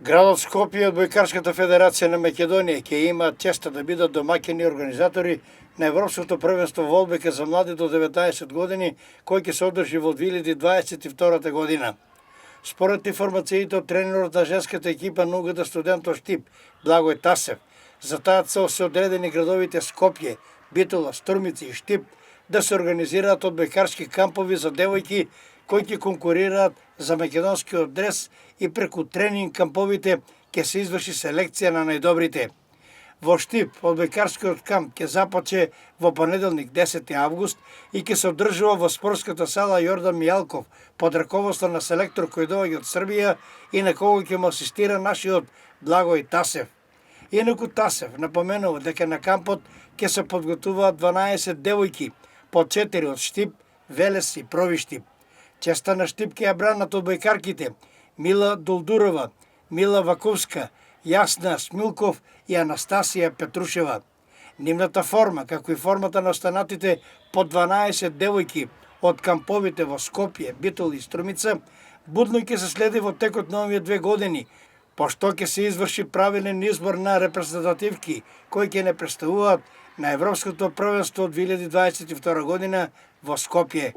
Градот Скопје од Бојкарската федерација на Македонија ќе имаат честа да бидат домаќини организатори на Европското првенство во одбојка за млади до 19 години, кој ќе се одржи во 2022 година. Според информациите од тренерот на женската екипа на УГД Студентот Штип, Благој Тасев, за таа цел се одредени градовите Скопје, Битола, Струмица и Штип да се организираат одбојкарски кампови за девојки кои ќе конкурираат за македонскиот дрес и преку тренинг камповите ќе се изврши селекција на најдобрите. Во Штип, одбојкарскиот камп ќе започне во понеделник 10 август и ќе се одржува во спортската сала Јордан Мијалков под раководство на селектор кој доаѓа од Србија и на кого ќе му асистира нашиот Благој Тасев. Инаку Тасев напоменува дека на кампот ќе се подготуваат 12 девојки, по 4 од Штип, Велес и Провиштип. Честа на Штип ќе ја бранат одбојкарките Мила Долдурова, Мила Ваковска, Јасна Смилков и Анастасија Петрушева. Нивната форма, како и формата на останатите по 12 девојки од камповите во Скопје, Битол и Струмица, будно ќе се следи во текот на овие 2 години, пошто ќе се изврши правилен избор на репрезентативки кои ќе не представуваат на Европското првенство од 2022 година во Скопје.